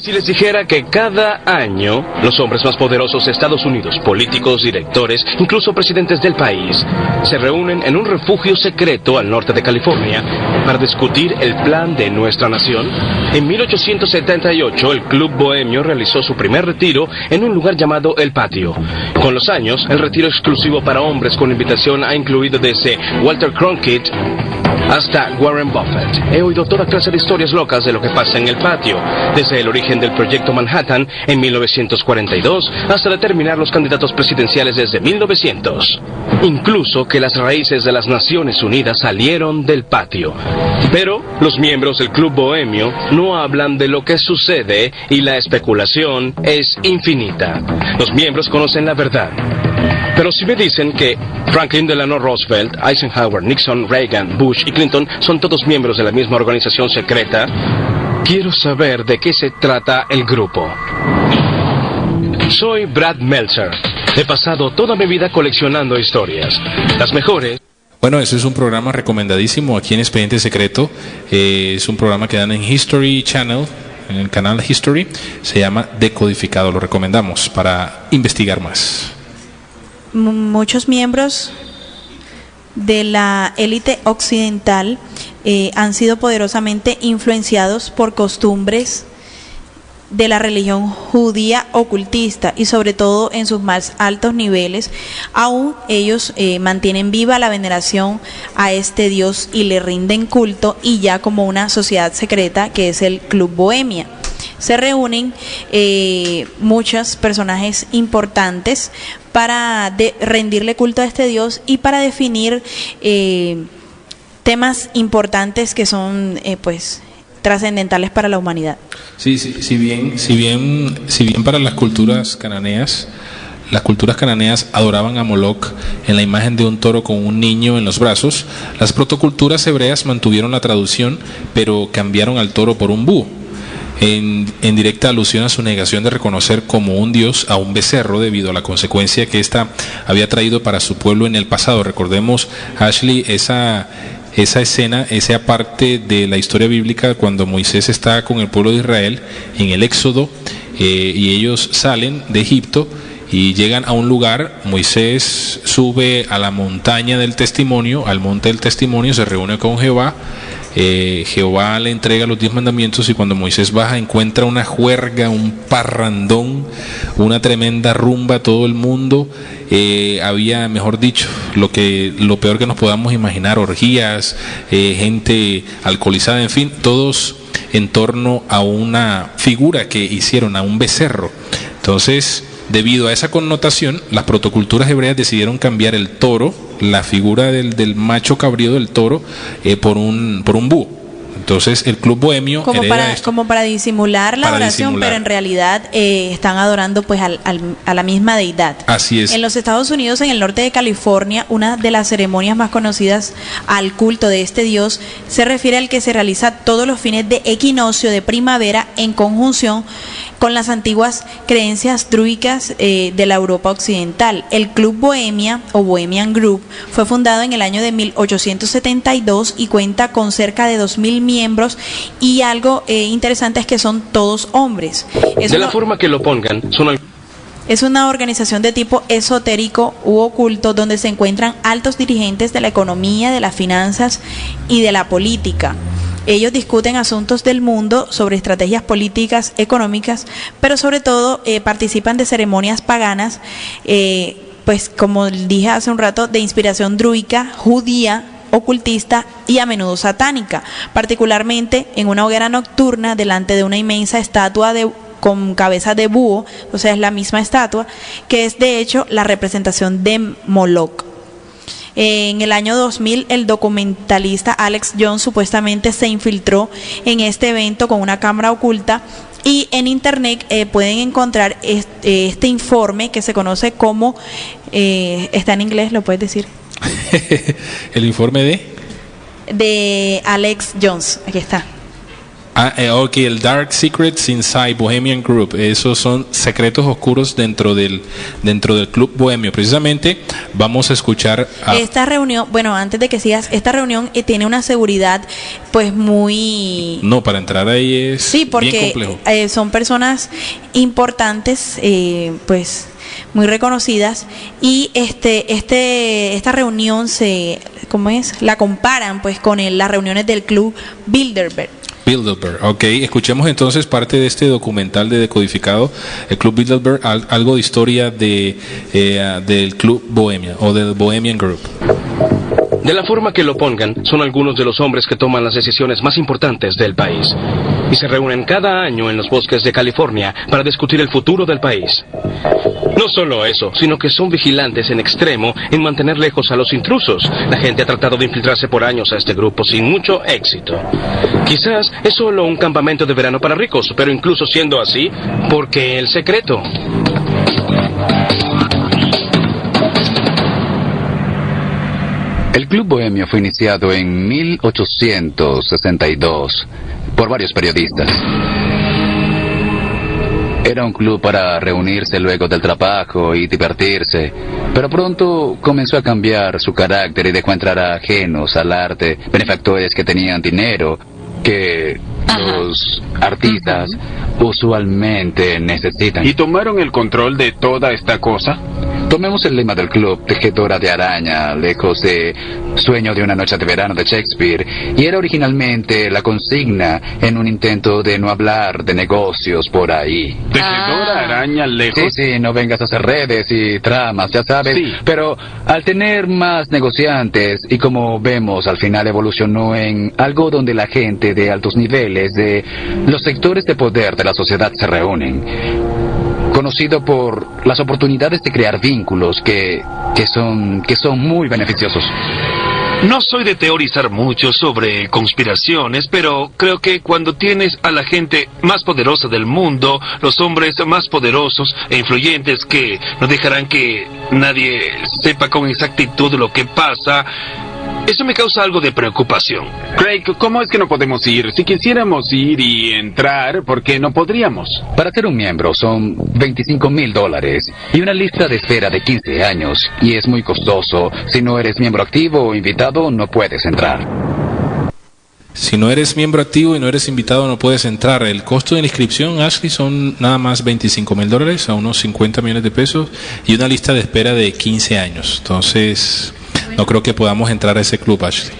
Speaker 4: Si les dijera que cada año los hombres más poderosos de Estados Unidos, políticos, directores, incluso presidentes del país, se reúnen en un refugio secreto al norte de California para discutir el plan de nuestra nación. En 1878 el Club Bohemio realizó su primer retiro en un lugar llamado El Patio. Con los años, el retiro exclusivo para hombres con invitación ha incluido desde Walter Cronkite hasta Warren Buffett. He oído toda clase de historias locas de lo que pasa en El Patio, desde el origen del Proyecto Manhattan en 1942 hasta determinar los candidatos presidenciales desde 1900. Incluso que las raíces de las Naciones Unidas salieron del patio. Pero los miembros del Club Bohemio no hablan de lo que sucede y la especulación es infinita. Los miembros conocen la verdad. Pero si me dicen que Franklin Delano Roosevelt, Eisenhower, Nixon, Reagan, Bush y Clinton son todos miembros de la misma organización secreta, quiero saber de qué se trata el grupo. Soy Brad Meltzer. He pasado toda mi vida coleccionando historias. Las mejores.
Speaker 1: Bueno, ese es un programa recomendadísimo aquí en Expediente Secreto. Es un programa que dan en History Channel, en el canal History. Se llama Decodificado. Lo recomendamos para investigar más.
Speaker 2: Muchos miembros de la élite occidental han sido poderosamente influenciados por costumbres de la religión judía ocultista, y sobre todo en sus más altos niveles aún ellos mantienen viva la veneración a este Dios y le rinden culto, y ya como una sociedad secreta que es el Club Bohemia. Se reúnen muchos personajes importantes para rendirle culto a este Dios y para definir temas importantes que son trascendentales para la humanidad.
Speaker 1: Sí, si bien para las culturas cananeas adoraban a Moloch en la imagen de un toro con un niño en los brazos, las protoculturas hebreas mantuvieron la traducción, pero cambiaron al toro por un búho, en directa alusión a su negación de reconocer como un dios a un becerro debido a la consecuencia que ésta había traído para su pueblo en el pasado. Recordemos, Ashley, esa escena, esa parte de la historia bíblica cuando Moisés está con el pueblo de Israel en el Éxodo, y ellos salen de Egipto y llegan a un lugar. Moisés sube a la montaña del testimonio, al monte del testimonio, se reúne con Jehová. Jehová le entrega los 10 mandamientos, y cuando Moisés baja encuentra una juerga, un parrandón, una tremenda rumba, todo el mundo, había, mejor dicho, lo peor que nos podamos imaginar, orgías, gente alcoholizada, en fin, todos en torno a una figura que hicieron, a un becerro. Entonces, debido a esa connotación, las protoculturas hebreas decidieron cambiar el toro, la figura del macho cabrío del toro, por un búho. Entonces el Club Bohemio
Speaker 2: como para disimular la adoración, pero en realidad están adorando a la misma deidad.
Speaker 1: Así es.
Speaker 2: En los Estados Unidos, en el norte de California, una de las ceremonias más conocidas al culto de este dios se refiere al que se realiza todos los fines de equinoccio de primavera en conjunción con las antiguas creencias druídicas de la Europa occidental. El Club Bohemia o Bohemian Group fue fundado en el año de 1872 y cuenta con cerca de 2.000 miembros, y algo interesante es que son todos hombres.
Speaker 4: La forma que lo pongan,
Speaker 2: es una organización de tipo esotérico u oculto donde se encuentran altos dirigentes de la economía, de las finanzas y de la política. Ellos discuten asuntos del mundo sobre estrategias políticas, económicas, pero sobre todo participan de ceremonias paganas, pues como dije hace un rato, de inspiración druídica, judía, ocultista y a menudo satánica, particularmente en una hoguera nocturna delante de una inmensa estatua con cabeza de búho, o sea, es la misma estatua, que es de hecho la representación de Moloch. En el año 2000, el documentalista Alex Jones supuestamente se infiltró en este evento con una cámara oculta, y en internet pueden encontrar este informe que se conoce como, está en inglés, ¿lo puedes decir?
Speaker 1: ¿El informe
Speaker 2: de Alex Jones, aquí está.
Speaker 1: Ok, el Dark Secrets Inside Bohemian Group. Esos son secretos oscuros dentro del Club Bohemio. Precisamente vamos a escuchar
Speaker 2: esta reunión. Bueno, antes de que sigas, esta reunión tiene una seguridad pues muy...
Speaker 1: No, para entrar ahí es
Speaker 2: sí, porque
Speaker 1: bien complejo.
Speaker 2: Son personas importantes, pues muy reconocidas, y esta reunión la comparan pues con las reuniones del Club Bilderberg.
Speaker 1: Ok, escuchemos entonces parte de este documental de Decodificado, el Club Bilderberg, algo de historia del Club Bohemia o del Bohemian Group.
Speaker 4: De la forma que lo pongan, son algunos de los hombres que toman las decisiones más importantes del país y se reúnen cada año en los bosques de California para discutir el futuro del país. No solo eso, sino que son vigilantes en extremo en mantener lejos a los intrusos. La gente ha tratado de infiltrarse por años a este grupo sin mucho éxito. Quizás es solo un campamento de verano para ricos, pero incluso siendo así, ¿por qué el secreto?
Speaker 5: El Club Bohemio fue iniciado en 1862 por varios periodistas. Era un club para reunirse luego del trabajo y divertirse, pero pronto comenzó a cambiar su carácter y dejó entrar a ajenos al arte, benefactores que tenían dinero, que los artistas usualmente necesitan.
Speaker 6: ¿Y tomaron el control de toda esta cosa?
Speaker 5: Tomemos el lema del club, tejedora de araña, lejos de sueño de una noche de verano de Shakespeare, y era originalmente la consigna en un intento de no hablar de negocios por ahí.
Speaker 6: ¿Tejedora araña lejos?
Speaker 5: Sí, no vengas a hacer redes y tramas, ya sabes, sí. Pero al tener más negociantes, y como vemos, al final evolucionó en algo donde la gente de altos niveles, de los sectores de poder de la sociedad se reúnen. Conocido por las oportunidades de crear vínculos que son muy beneficiosos.
Speaker 7: No soy de teorizar mucho sobre conspiraciones, pero creo que cuando tienes a la gente más poderosa del mundo, los hombres más poderosos e influyentes que no dejarán que nadie sepa con exactitud lo que pasa, eso me causa algo de preocupación.
Speaker 6: Craig, ¿cómo es que no podemos ir? Si quisiéramos ir y entrar, ¿por qué no podríamos?
Speaker 5: Para ser un miembro son $25,000 y una lista de espera de 15 años. Y es muy costoso. Si no eres miembro activo o invitado, no puedes entrar.
Speaker 1: Si no eres miembro activo y no eres invitado, no puedes entrar. El costo de la inscripción, Ashley, son nada más $25,000, a unos 50 millones de pesos, y una lista de espera de 15 años. Entonces, no creo que podamos entrar a ese club, Ashley.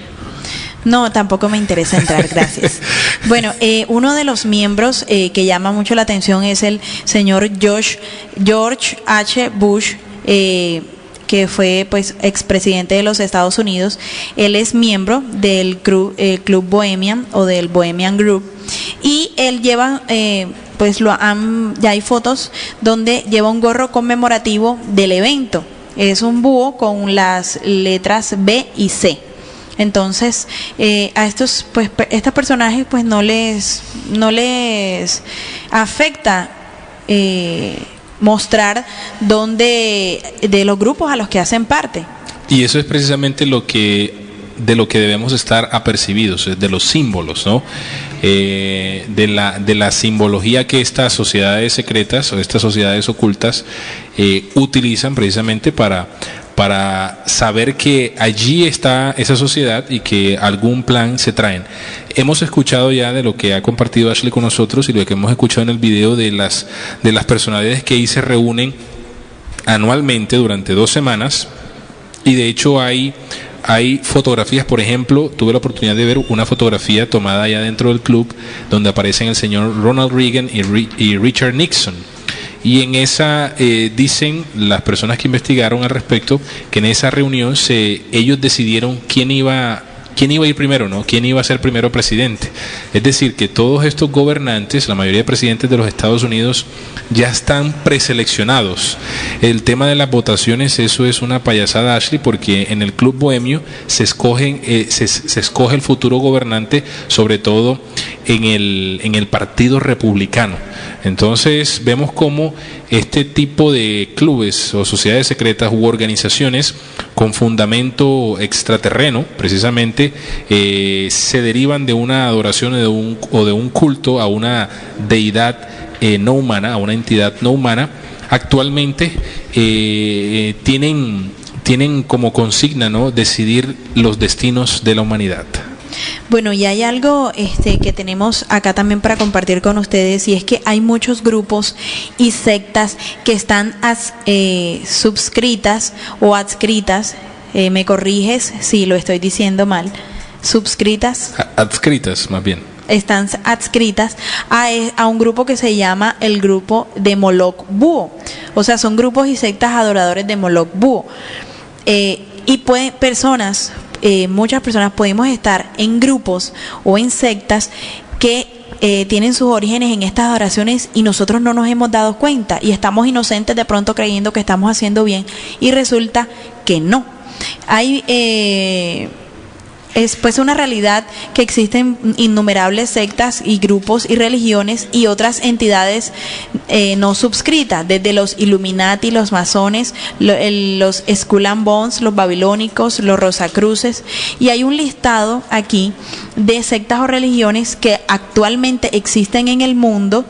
Speaker 2: No, tampoco me interesa entrar, gracias. Bueno, uno de los miembros que llama mucho la atención es el señor George H. Bush, que fue pues expresidente de los Estados Unidos. Él es miembro del Club Bohemian o del Bohemian Group, y él lleva pues ya hay fotos donde lleva un gorro conmemorativo del evento. Es un búho con las letras B y C. Entonces a estos personajes pues no les afecta mostrar de los grupos a los que hacen parte.
Speaker 1: Y eso es precisamente lo que lo que debemos estar apercibidos, de los símbolos, ¿no? De la simbología que estas sociedades secretas o estas sociedades ocultas utilizan precisamente para saber que allí está esa sociedad y que algún plan se traen. Hemos escuchado ya de lo que ha compartido Ashley con nosotros y lo que hemos escuchado en el video de las personalidades que ahí se reúnen anualmente durante 2 semanas, y de hecho hay fotografías. Por ejemplo, tuve la oportunidad de ver una fotografía tomada allá dentro del club donde aparecen el señor Ronald Reagan y Richard Nixon. Y en esa, dicen las personas que investigaron al respecto, que en esa reunión ellos decidieron quién iba a ir primero, ¿no? Quién iba a ser primero presidente. Es decir, que todos estos gobernantes, la mayoría de presidentes de los Estados Unidos, ya están preseleccionados. El tema de las votaciones, eso es una payasada, Ashley, porque en el Club Bohemio se escoge el futuro gobernante, sobre todo en el Partido Republicano. Entonces vemos cómo este tipo de clubes o sociedades secretas u organizaciones con fundamento extraterreno precisamente se derivan de una adoración o de un culto a una deidad no humana, a una entidad no humana. Actualmente tienen como consigna, ¿no?, decidir los destinos de la humanidad.
Speaker 2: Bueno, y hay algo que tenemos acá también para compartir con ustedes, y es que hay muchos grupos y sectas que están subscritas o adscritas, me corriges si lo estoy diciendo mal,
Speaker 1: adscritas más bien.
Speaker 2: Están adscritas a un grupo que se llama el grupo de Moloch Búho. O sea, son grupos y sectas adoradores de Moloch Búho. Y muchas personas podemos estar en grupos o en sectas que tienen sus orígenes en estas adoraciones y nosotros no nos hemos dado cuenta y estamos inocentes de pronto creyendo que estamos haciendo bien y resulta que no. Es pues una realidad que existen innumerables sectas y grupos y religiones y otras entidades no subscritas, desde los Illuminati, los masones, los Skull and Bones, los babilónicos, los Rosacruces, y hay un listado aquí de sectas o religiones que actualmente existen en el mundo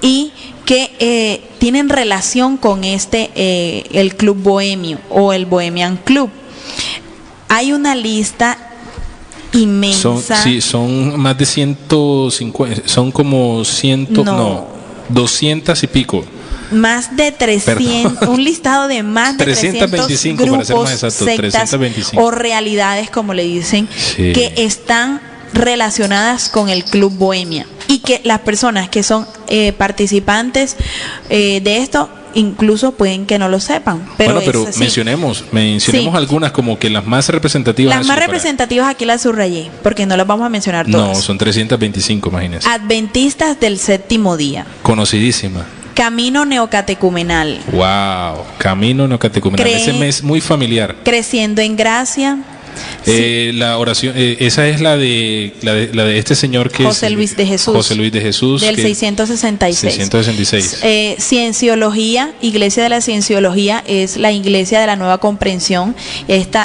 Speaker 2: y que tienen relación con el Club Bohemio o el Bohemian Club. Hay una lista inmensa.
Speaker 1: Son más de 150, son como 200 y pico.
Speaker 2: Más de 300, un listado de más de
Speaker 1: 325
Speaker 2: grupos,
Speaker 1: para ser más exacto,
Speaker 2: sectas
Speaker 1: 325.
Speaker 2: o realidades, como le dicen,
Speaker 1: sí,
Speaker 2: que están relacionadas con el Club Bohemia y que las personas que son participantes de esto incluso pueden que no lo sepan, pero mencionemos
Speaker 1: sí, algunas como que las más representativas.
Speaker 2: Las más representativas aquí las subrayé porque no las vamos a mencionar todas.
Speaker 1: No, son 325, imagínense.
Speaker 2: Adventistas del Séptimo Día,
Speaker 1: conocidísima.
Speaker 2: Camino Neocatecumenal.
Speaker 1: Wow, Camino Neocatecumenal. Ese me es muy familiar.
Speaker 2: Creciendo en Gracia.
Speaker 1: Sí. La oración, esa es la de este señor que
Speaker 2: José Luis de Jesús del 666. Cienciología, Iglesia de la Cienciología, es la Iglesia de la Nueva Comprensión.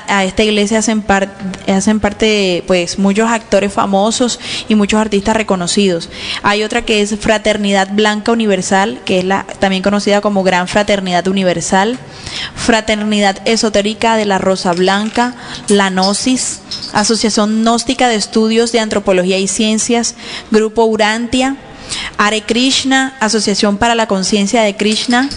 Speaker 2: A esta iglesia hacen parte pues muchos actores famosos y muchos artistas reconocidos. Hay otra que es Fraternidad Blanca Universal, que es también conocida como Gran Fraternidad Universal. Fraternidad Esotérica de la Rosa Blanca, la Gnosis, Asociación Gnóstica de Estudios de Antropología y Ciencias, Grupo Urantia, Hare Krishna, Asociación para la Conciencia de Krishna,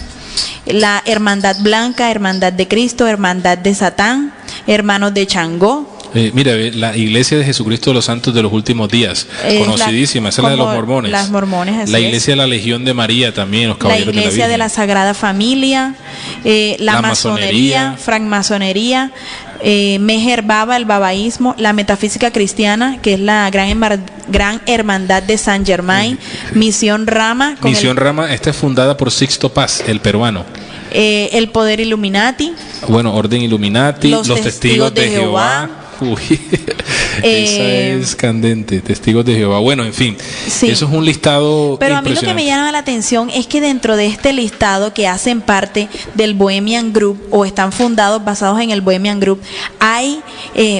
Speaker 2: la Hermandad Blanca, Hermandad de Cristo, Hermandad de Satán, Hermanos de Changó.
Speaker 1: Mira, la Iglesia de Jesucristo de los Santos de los Últimos Días, conocidísima, esa es la de los mormones.
Speaker 2: Las mormones,
Speaker 1: la Iglesia de la Legión de María también, los Caballeros de la Virgen.
Speaker 2: La Iglesia de la Sagrada Familia, la Masonería, Francmasonería, Meher Baba, el babaísmo, la Metafísica Cristiana, que es la Gran Hermandad de San Germain, Misión Rama.
Speaker 1: Rama, esta es fundada por Sixto Paz, el peruano.
Speaker 2: El Poder Illuminati.
Speaker 1: Bueno, Orden Illuminati, los Testigos de Jehová, Uy, esa es candente, Testigos de Jehová. Bueno, en fin,
Speaker 2: sí.
Speaker 1: Eso es un listado.
Speaker 2: Pero a mí lo que me llama la atención es que dentro de este listado que hacen parte del Bohemian Group o están fundados basados en el Bohemian Group, hay,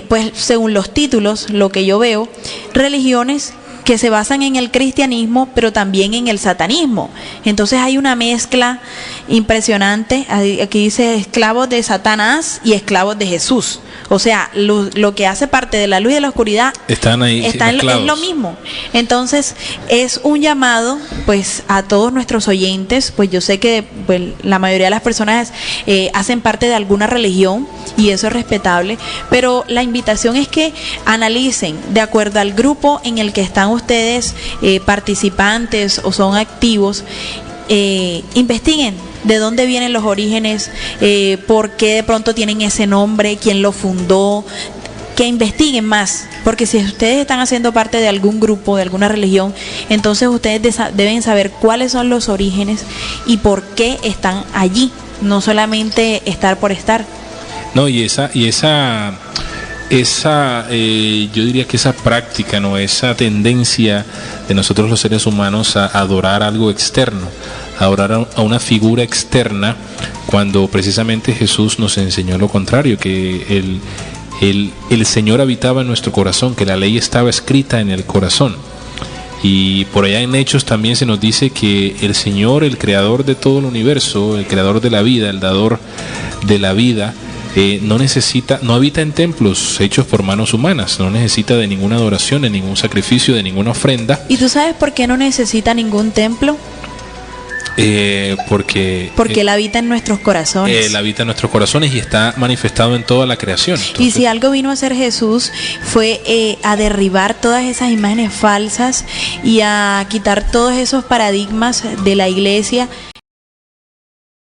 Speaker 2: pues según los títulos, lo que yo veo, religiones que se basan en el cristianismo, pero también en el satanismo. Entonces hay una mezcla impresionante. Aquí dice esclavos de Satanás y esclavos de Jesús. O sea, lo que hace parte de la luz y de la oscuridad
Speaker 1: están ahí,
Speaker 2: es lo mismo. Entonces es un llamado, pues, a todos nuestros oyentes. Pues yo sé que pues, la mayoría de las personas hacen parte de alguna religión y eso es respetable, pero la invitación es que analicen de acuerdo al grupo en el que están ustedes participantes o son activos, investiguen de dónde vienen los orígenes, por qué de pronto tienen ese nombre, quién lo fundó, que investiguen más, porque si ustedes están haciendo parte de algún grupo, de alguna religión, entonces ustedes deben saber cuáles son los orígenes y por qué están allí, no solamente estar por estar.
Speaker 1: No, yo diría que esa práctica, no, esa tendencia de nosotros los seres humanos a adorar algo externo, a adorar a una figura externa, cuando precisamente Jesús nos enseñó lo contrario, que el Señor habitaba en nuestro corazón, que la ley estaba escrita en el corazón. Y por allá en Hechos también se nos dice que el Señor, el creador de todo el universo, el creador de la vida, el dador de la vida, no habita en templos hechos por manos humanas, no necesita de ninguna adoración, de ningún sacrificio, de ninguna ofrenda.
Speaker 2: ¿Y tú sabes por qué no necesita ningún templo?
Speaker 1: Porque
Speaker 2: Él habita en nuestros corazones.
Speaker 1: Él habita en nuestros corazones y está manifestado en toda la creación. Entonces,
Speaker 2: y si algo vino a hacer Jesús fue a derribar todas esas imágenes falsas y a quitar todos esos paradigmas de la iglesia